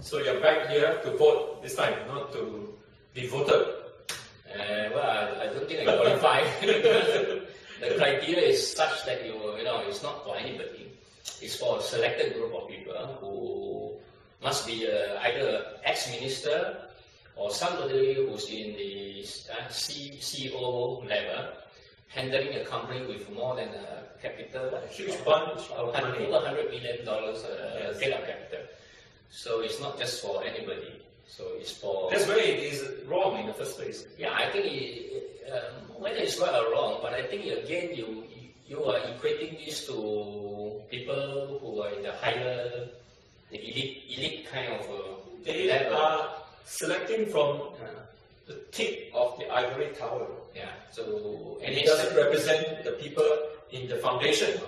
So you're back here to vote this time, not to be voted. Well, I don't think I qualify. The criteria is such that it's not for anybody. It's for a selected group of people who must be either ex-minister or somebody who's in the CEO level, handling a company with more than a capital, a huge bunch of money, over $100 million paid-up capital. So it's not just for anybody. So it's for. That's where it is wrong in the first place. Yeah, I think whether it's right or wrong, but I think again you are equating this to people who are in the higher, the elite kind of. They level. Are selecting from the tip of the ivory tower. Yeah. So and it doesn't represent the people in the foundation.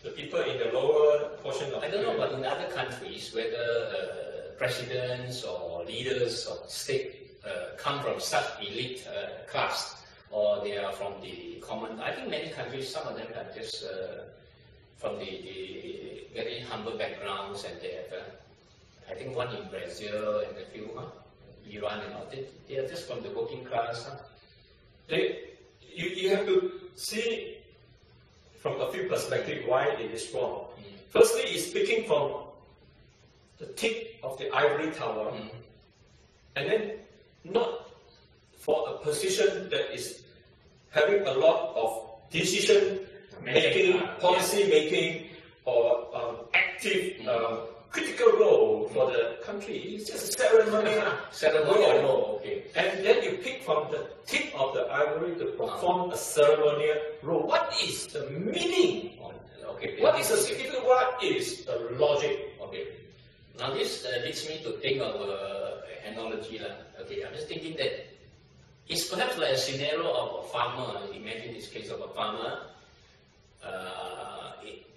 The people in the lower portion of. I don't know, but in other countries, whether presidents or leaders of state come from such elite class, or they are from the common. I think many countries, some of them are just from the very humble backgrounds, and they have. I think one in Brazil and a few, Iran and all. They are just from the working class. You have to see from a few perspectives why it is wrong. Firstly, it's speaking from the tip of the ivory tower, and then not for a position that is having a lot of decision making, policy making, or active critical role for the country. It's just a ceremonial role. Okay. And then you pick from the tip of the ivory to perform a ceremonial role. What is the meaning? Okay. What is the significance? What is the logic? Okay. Now this leads me to think of an analogy. Okay, I'm just thinking that it's perhaps like a scenario of a farmer. Imagine this case of a farmer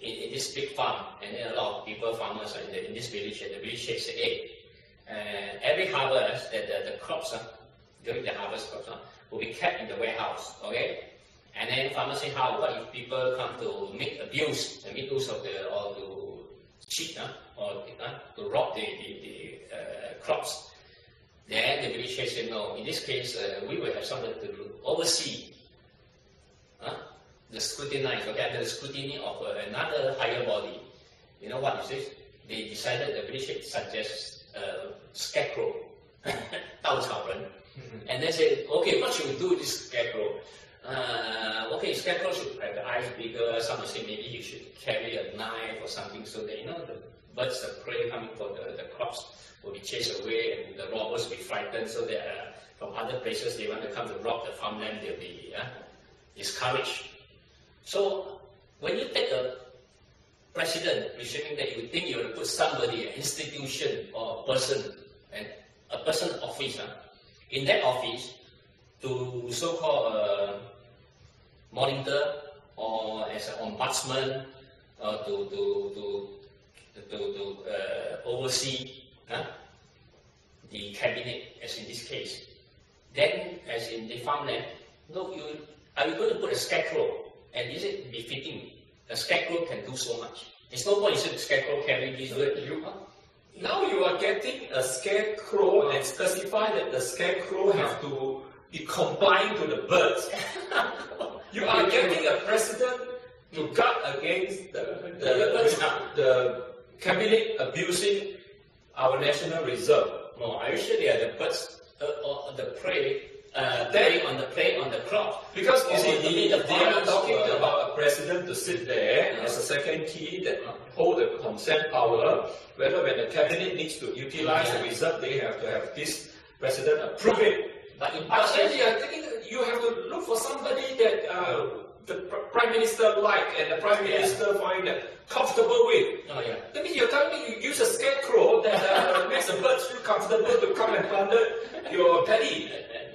in this big farm, and then a lot of people, farmers are in this village, and the village say, hey, every harvest, the crops, during the harvest crops, will be kept in the warehouse, okay? And then farmers say, what if people come to make abuse of or to cheat, or to rob the crops? Then the village say, no, in this case, we will have somebody to oversee the scrutinize, okay, under the scrutiny of another higher body. You know what is this? They decided, the village suggests scarecrow, 稻草人. And they said, okay, what should we do with this scarecrow? Okay, scarecrow should have the eyes bigger. Some will say maybe you should carry a knife or something so that, the birds of prey coming for the crops will be chased away, and the robbers will be frightened, so that from other places they want to come to rob the farmland, they'll be discouraged. So when you take a president, presuming that you think you will put somebody, an institution or a person, and a person office, in that office to so-called monitor or as an ombudsman to oversee the cabinet, as in this case. Then, as in the farmland, are you going to put a scarecrow? And is it befitting? A scarecrow can do so much. There's no point in saying scarecrow carry this. Now you are getting a scarecrow and specify that the scarecrow have to be compliant to the birds. You are getting a president to guard against the cabinet abusing our national reserve. No, are you sure they are the birds or the prey? Prey on the crop. Because you see, they are talking about a president to sit there as a second key that hold the consent power, whether when the cabinet needs to utilize the reserve, they have to have this president approve it. But in actually, I think you have to look for somebody that the Prime Minister like and the Prime Minister find that comfortable with. Oh, yeah. That means you're telling me you use a scarecrow that makes the birds feel comfortable to come and plunder your paddy.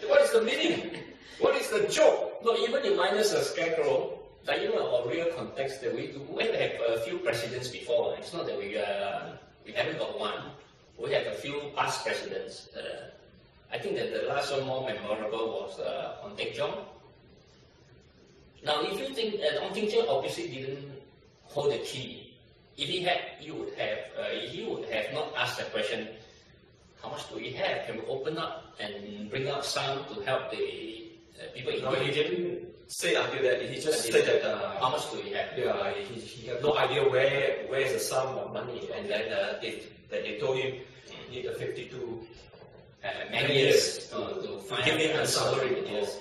What is the meaning? What is the joke? No, even in minus a scarecrow, like a real context that we have a few presidents before. It's not that we haven't got one. We have a few past presidents. I think that the last one more memorable was on Teck Jong. Now, if you think that Ong Ting Cheng obviously didn't hold the key, if he had, he would have not asked the question, how much do we have? Can we open up and bring out some to help the people in No, need? he didn't say until that. He just said that. How much do we have? Yeah, he had no idea where is the sum of money, and then they told him he need a 52 many years to find give him a salary. salary. Yes.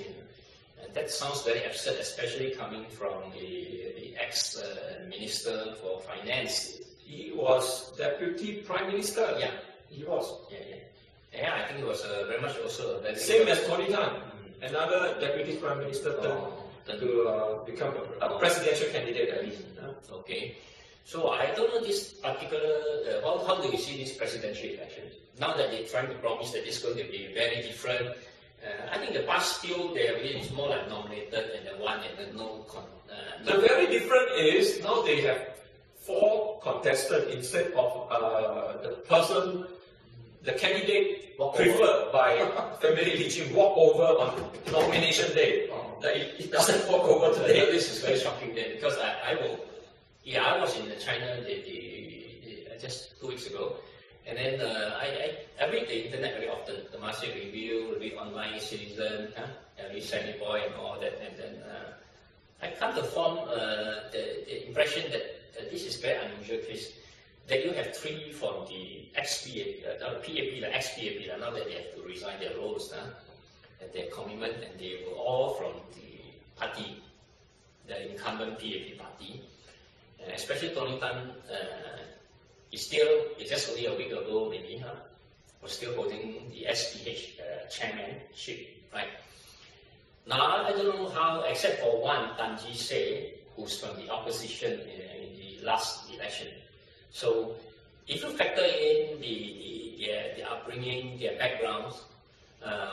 And that sounds very absurd, especially coming from the ex-minister for finance. He was deputy prime minister. Yeah. He was. Yeah, I think it was very much also a very Same as Tony Tan, another deputy prime minister turned to become a presidential candidate at least. Okay. So I don't know this particular, how do you see this presidential election? Now that they're trying to promise that it's going to be very different, I think the past few, it's more like nominated and then one and then no. The very different is now they have 4 contestants instead of the person, the candidate preferred by family religion walk over on nomination day. It doesn't walk over today. This is very shocking then, because I was in China just 2 weeks ago, and then I read the internet very often, the Market Review, read online Citizen, read Sandy Boy and all that, and then I come to form the impression that this is very unusual case, that you have 3 from the ex-PAP, the ex-PAP, now that they have to resign their roles, and their commitment, and they were all from the party, the incumbent PAP party. Especially Tony Tan it's just only a week ago maybe, was still holding the SPH chairmanship, right? Now I don't know how, except for one, Tan Ji Se, who's from the opposition in the last election. So if you factor in the upbringing, their backgrounds,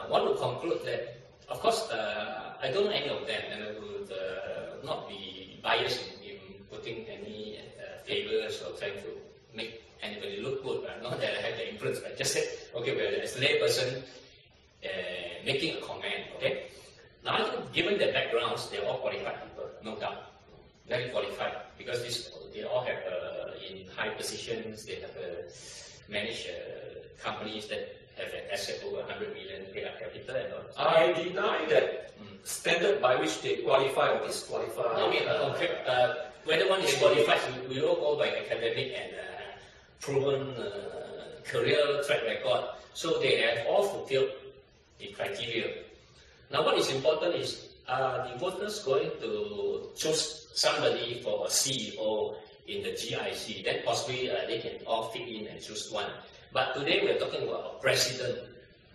one would conclude that, of course, I don't know any of them, and I would not be biased in putting any favors or trying to make anybody look good. Not that I have the influence, but just say, okay, well, as a layperson making a comment, okay? Now, I think given their backgrounds, they're all qualified people, no doubt. Very qualified, because they all have in high positions, they have managed companies that have an asset over 100 million paid-up capital and all. I deny that standard by which they qualify or disqualify. I mean, whether one is qualified, we all go by academic and proven career track record. So they have all fulfilled the criteria. Now, what is important is the voters going to choose somebody for a CEO in the GIC. Then possibly they can all fit in and choose one. But today we are talking about a president.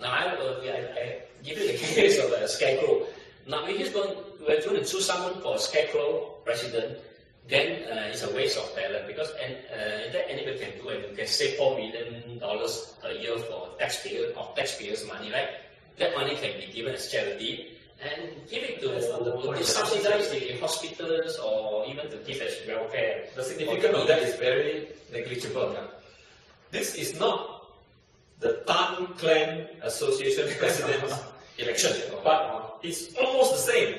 Now, I give you the case of a scarecrow. Now, we're going to choose someone for a scarecrow president, then it's a waste of talent, because that anybody can do, and you can save $4 million a year for taxpayers' money, right? That money can be given as charity and give it to subsidize the hospitals, or even to give as welfare. The significance of that is very negligible. This is not the Tan Clan Association President's election, but it's almost the same.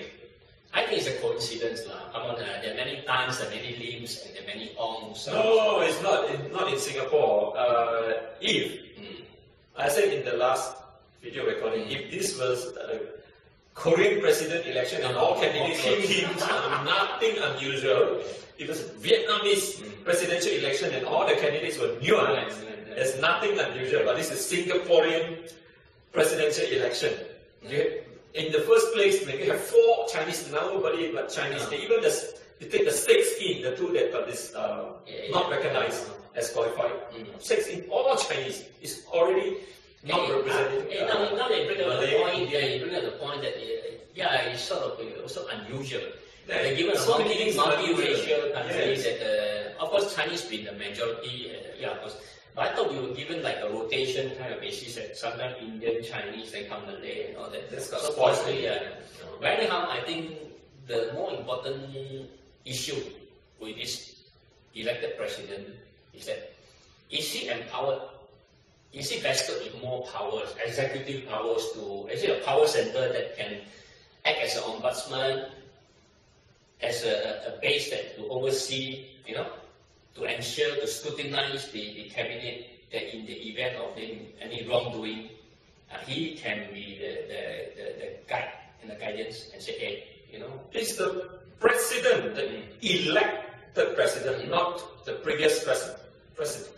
I think it's a coincidence. Come on, there are many Tans, there are many Lims, and there are many Ongs. No, it's not in Singapore. I said in the last video recording, if this was a Korean president election and all candidates came, nothing unusual. If it was Vietnamese presidential election and all the candidates were new, there's nothing unusual. But this is Singaporean presidential election. In the first place, when you have 4 Chinese, nobody but Chinese. Even you take the stakes in, the 2 that is not recognized as qualified. Stakes in, all Chinese is already not represented. Now they bring up the point that it's sort of also unusual. They're given so a many multi-racial countries that, of course, Chinese being the majority, of course. But I thought we were given like a rotation kind of basis, that sometimes Indian, Chinese, then come Malay and all that. So possibly, but anyhow, I think the more important issue with this elected president is that, is he empowered? Is he vested with more powers, executive powers is it a power center that can act as an ombudsman, as a base that to oversee, to ensure, to scrutinize the cabinet that in the event of any wrongdoing, he can be the guide and the guidance and say, hey, you know. It's the president, the elected president, not the previous president.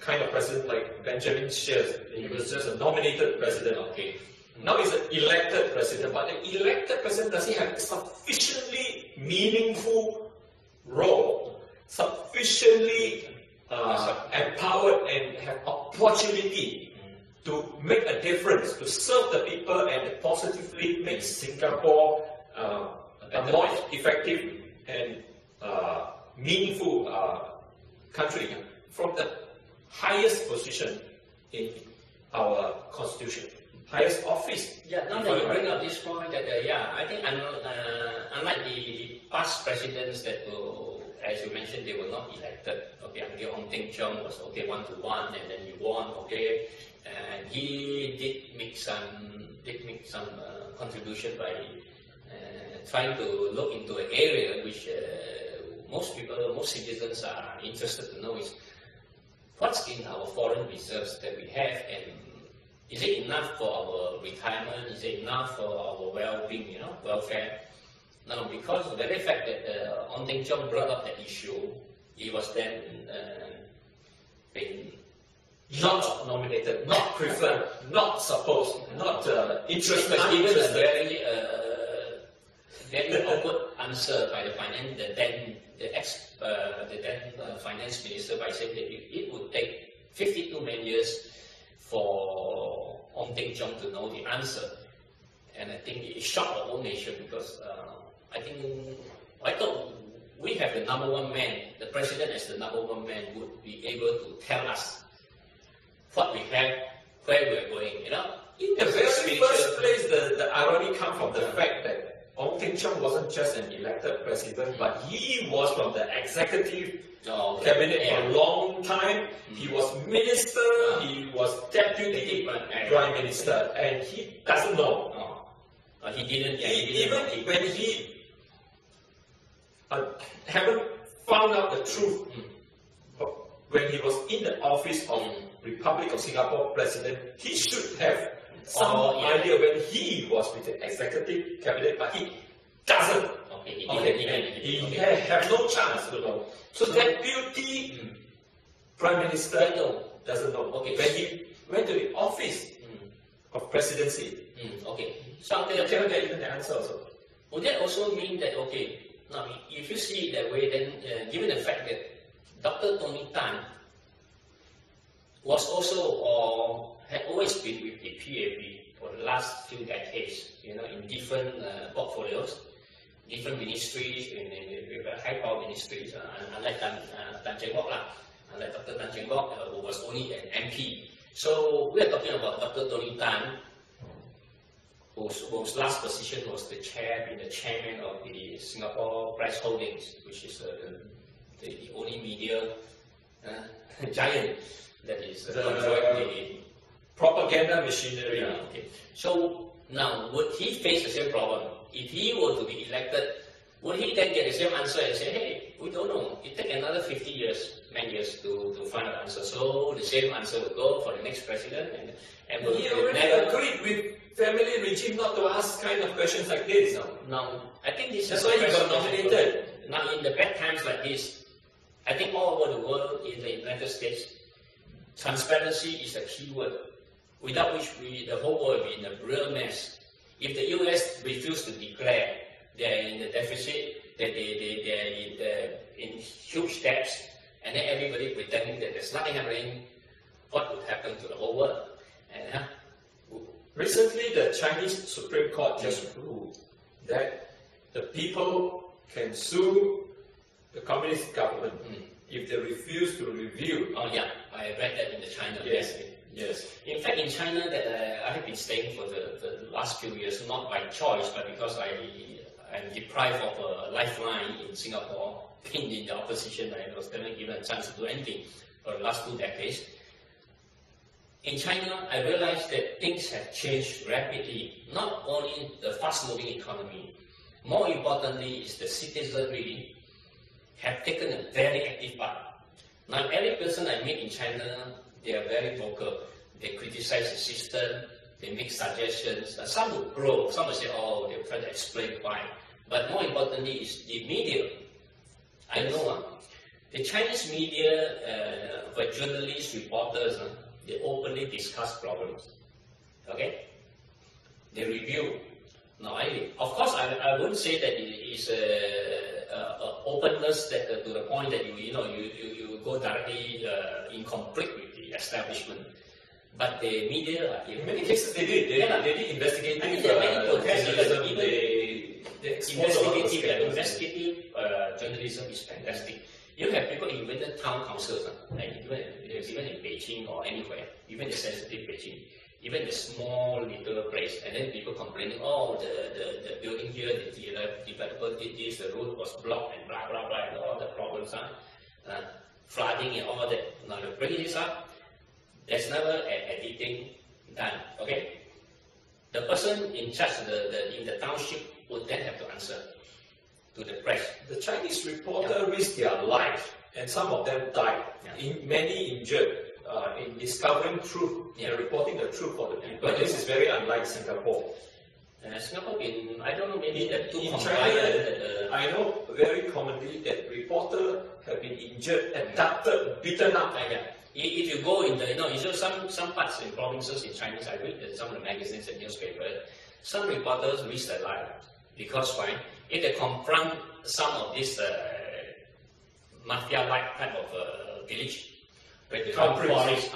Kind of president like Benjamin Shears. He was just a nominated president. Okay. Now he's an elected president, but the elected president doesn't have sufficiently meaningful role, sufficiently empowered and have opportunity to make a difference, to serve the people and positively make Singapore a more effective and meaningful country from the highest position in our constitution, highest office. Yeah, now that you bring up this point, that I think unlike the past presidents that were, as you mentioned, they were not elected. Okay, until Ong Teng Cheong was 1-to-1, and then he won. Okay, and he did make some contribution by trying to look into an area which most citizens are interested to know is what's in our foreign reserves that we have, and is it enough for our retirement? Is it enough for our well-being, welfare? Now, because of the very fact that Ong Teng Cheong brought up that issue, he was then being not nominated, not preferred, not supposed, not interested. Given a very awkward answer by the finance minister by saying that it would take 52 man years for Ong Teng Cheong to know the answer. And I think it shocked the whole nation because I thought we have the number one man, the president as the number one man would be able to tell us what we have, where we are going, In the very first place, the irony comes from the fact that Ong Teng Cheong wasn't just an elected president, but he was from the executive cabinet for a long time. He was minister, he was deputy prime minister, and he doesn't know. He didn't. Even when he haven't found out the truth, when he was in the office of Republic of Singapore president, he should have some idea when he was with the executive cabinet, but he doesn't. He has no chance to know. So deputy prime minister doesn't know. When he went to the office of presidency, so he cannot get even the answer also. Would that also mean that, now if you see it that way, then given the fact that Dr. Tony Tan was also had always been with the PAP for the last few decades, in different portfolios, different ministries, with high-power ministries, unlike Tan Cheng Bock, unlike Dr. Tan Cheng Bock, who was only an MP. So we are talking about Dr. Tony Tan, whose last position was the chairman of the Singapore Press Holdings, which is the only media giant that is the propaganda machinery. So now, would he face the same problem? If he were to be elected, would he then get the same answer and say, hey, we don't know, it take another 50 years, man years to find an answer. So the same answer will go for the next president, and he already agreed with family regime not to ask kind of questions like this. Now, I think this is why he got nominated. Now, in the bad times like this, I think all over the world, in the United States, transparency is a key word, without which the whole world will be in a real mess. If the US refuse to declare they are in the deficit, that they are in huge debts, and then everybody pretending that there's nothing happening, what would happen to the whole world? And, recently, the Chinese Supreme Court just ruled that the people can sue the communist government if they refuse to review. Oh yeah, I read that in the China. Yes. In fact, in China, that I have been staying for the last few years, not by choice, but because I'm deprived of a lifeline in Singapore, being in the opposition, I was never given a chance to do anything for the last 2 decades. In China, I realized that things have changed rapidly, not only the fast-moving economy, more importantly is the citizenry have taken a very active part. Now, every person I meet in China, they are very vocal. They criticize the system, they make suggestions. Some will grow, some will say, oh, they'll try to explain why. But more importantly is the media. I know the Chinese media, for journalists, reporters, they openly discuss problems. Okay? They review. Now, of course, I wouldn't say that it is openness that to the point that you go directly in conflict with the establishment. But the media, in many cases, they did. They did investigative journalism. Investigative journalism is fantastic. You have people invented town councils, even in Beijing or anywhere, even the sensitive Beijing, even the small little place, and then people complaining, oh, the building here, the developer did this, the road was blocked, and blah blah blah, and all the problems, flooding and all that. Now you bring this up, there's never anything done. Okay, the person in charge in the township would then have to answer to the press. The Chinese reporter risked their life, and some of them died. Many injured in discovering truth and reporting the truth for the people. But this is very unlike Singapore. Singapore, I don't know, maybe in China, I know very commonly that reporters have been injured, abducted, beaten up. If you go in some parts in provinces in Chinese, I read some of the magazines and newspapers, some reporters risk their life because why? If they confront some of this mafia-like type of village, where they run quarries,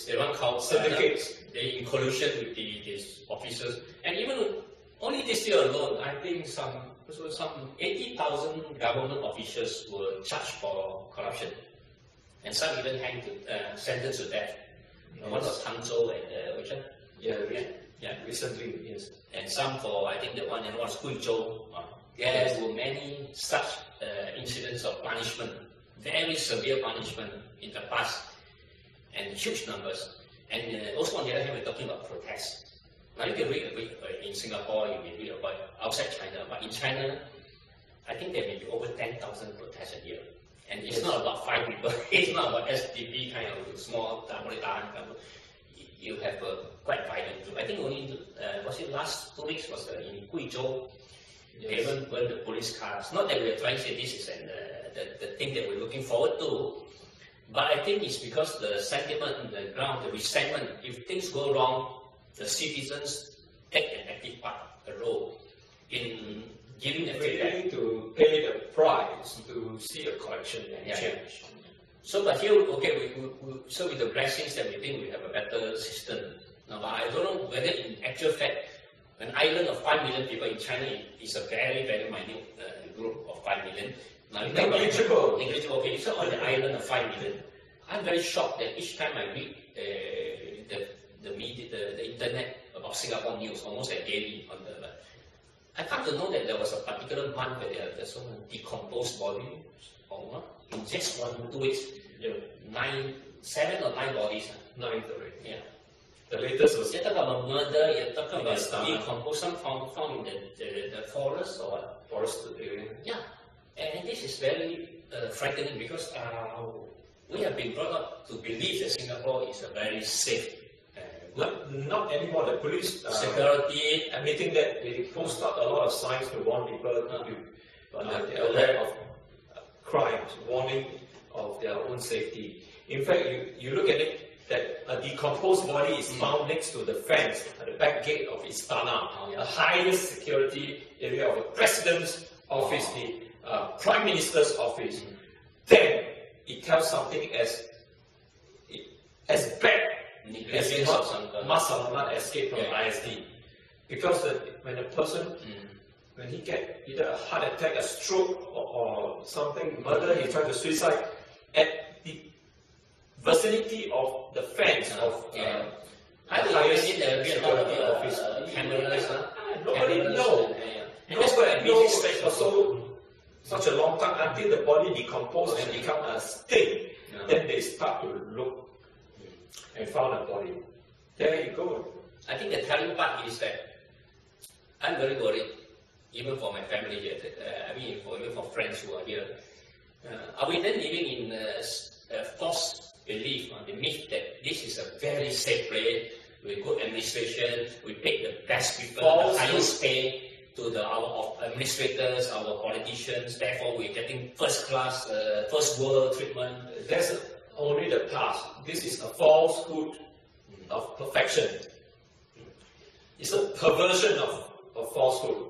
they run syndicates, they in collusion with these officers, and even only this year alone, I think some 80,000 government officials were charged for corruption, and some even sentenced to death. One was Hangzhou and which one? Recently, yes. And some for, I think the one was Guizhou. There were many such incidents of punishment, very severe punishment in the past, and huge numbers. And also on the other hand, we're talking about protests. Now you can read in Singapore, you can read about outside China, but in China, I think there may be over 10,000 protests a year. And it's not about 5 people, it's not about SDP kind of small, you have quite violent group. I think only, was it last 2 weeks, was in Guizhou, they even burned the police cars. Not that we are trying to say this is the thing that we're looking forward to, but I think it's because the sentiment on the ground, the resentment, if things go wrong, the citizens take an active part, a role in giving the feedback. Willing to pay the price to see a correction and change. So, but here, okay, so with the blessings that we think we have a better system. Now, but I don't know whether in actual fact, an island of 5 million people in China is a very, very minute group of 5 million. Now, negligible. Okay, so on the island of 5 million, I'm very shocked that each time I read the media, the internet about Singapore news, almost like daily on the. I come to know that there was a particular month where there's some decomposed body, in just 1 2 weeks, 7 or 9 bodies. 9 already. Yeah. The latest was. You're talking about murder, you're talking about decomposed, some found in the forest or what? Forest area. Yeah. And this is very frightening because we have been brought up to believe that Singapore is a very safe. Not anymore. The police security admitting that they post out a lot of signs to warn people they're aware of crimes, warning of their own safety. In fact, you look at it, that a decomposed body is found next to the fence at the back gate of Istana, the highest security area of the president's office, the prime minister's office. Then it tells something as bad as Mas Salamat escaped from ISD. Because when a person, when he gets either a heart attack, a stroke, or something, murder, he tries to suicide, at the vicinity of the fence of the highest security office. Cameras, nobody knows. Nobody knows for such a long time until the body decomposes and becomes a stain. Then they start to look and found a body. There you go. I think the telling part is that I'm very worried, even for my family here. Even for friends who are here. Are we then living in a false belief, the myth that this administration, we pick the best people, the highest pay to our administrators, our politicians, therefore we're getting first class, first world treatment. That's only the past. This is a falsehood of perfection. It's a perversion of falsehood.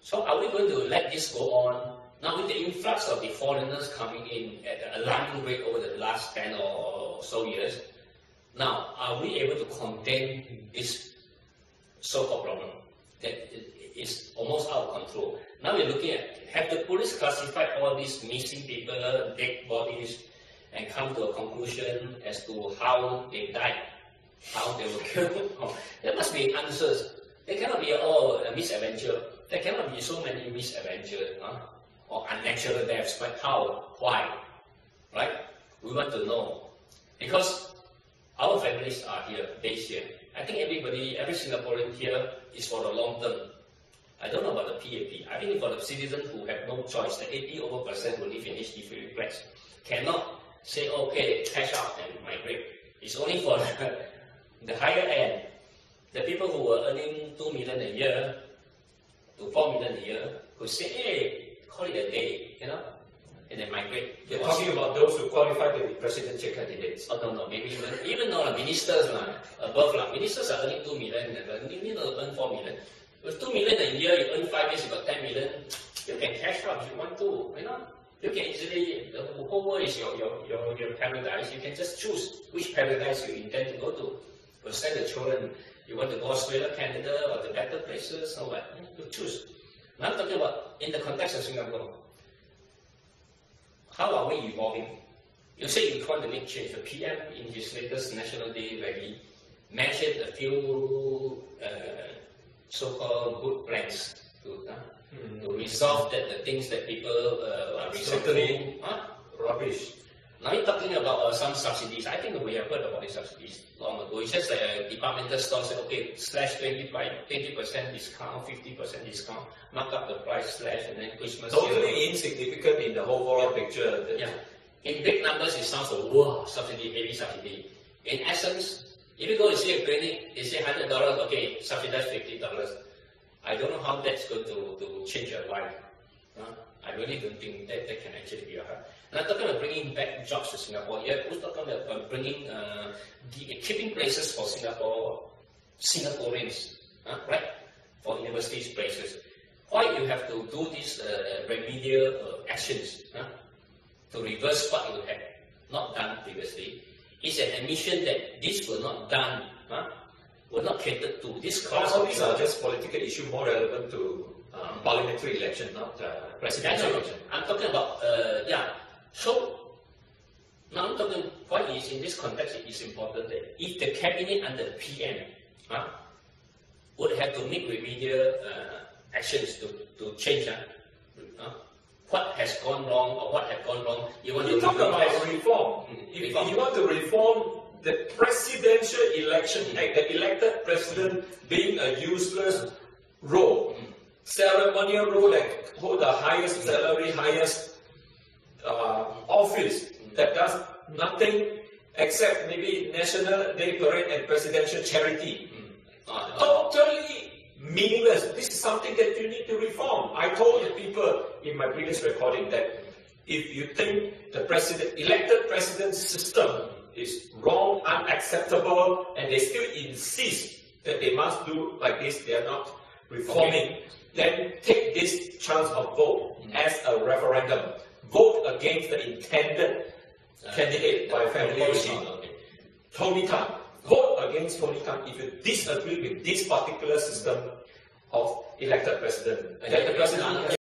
So are we going to let this go on? Now with the influx of the foreigners coming in at an alarming rate over the last 10 or so years, now are we able to contain this so-called problem that is almost out of control? Now we're looking at, have the police classified all these missing people, dead bodies, and come to a conclusion as to how they died, how they were killed? There must be answers. There cannot be all a misadventure. There cannot be so many misadventures or unnatural deaths. But how? Why? Right? We want to know. Because our families are here, based here. I think every Singaporean here is for the long term. I don't know about the PAP. I think for the citizens who have no choice, the 80% who live in HDB flats cannot say, okay, cash out and migrate. It's only for the higher end. The people who were earning 2 million a year to 4 million a year who say, hey, call it a day, and then migrate. You're talking about those who qualify to be presidential candidates. Oh, no, maybe even though ministers above, ministers are earning 2 million, you need to earn 4 million. With 2 million a year, you earn 5 years, you got 10 million, you can cash out if you want to, You can easily, the whole world is your paradise. You can just choose which paradise you intend to go to. You send the children, you want to go Australia, Canada, or the better places, or what? You choose. Now I'm talking about in the context of Singapore. How are we evolving? You say you want to make change. The PM in his latest National Day rally mentioned a few so-called good plans to resolve the things that people are Certainly rubbish. Now you're talking about some subsidies. I think we have heard about these subsidies long ago. It's just a departmental store said, okay, slash 20% discount, 50% discount, mark up the price, slash, and then Christmas. Totally insignificant in the overall picture. Yeah. In big numbers, it sounds like, wow, subsidy, heavy subsidy. In essence, if you go to see a clinic, they say $100, okay, subsidize $50. I don't know how that's going to change your life. I really don't think that can actually be a help. And I'm talking about bringing back jobs to Singapore. Yeah, we're talking about bringing, keeping places for Singaporeans, right? For universities places. Why you have to do these remedial actions to reverse what you have not done previously? It's an admission that this was not done, were not catered to. This class all these are just political issues more relevant to parliamentary election, not presidential election. I'm talking about, So, now I'm talking, why is in this context it is important that if the cabinet under the PM would have to make remedial actions to change what has gone wrong or what has gone wrong. You talk about reform. If you want to reform the Presidential Election Act, the elected president being a useless role, ceremonial role that hold the highest salary, highest office, that does nothing except maybe National Day Parade and presidential charity. Totally meaningless. This is something that you need to reform. I told the people in my previous recording that if you think the elected president system is wrong, unacceptable, and they still insist that they must do like this, they are not reforming, then take this chance of vote as a referendum. Vote against the intended candidate by family regime. Tony Tan. Vote against Tony Tan if you disagree with this particular system of elected president. That the president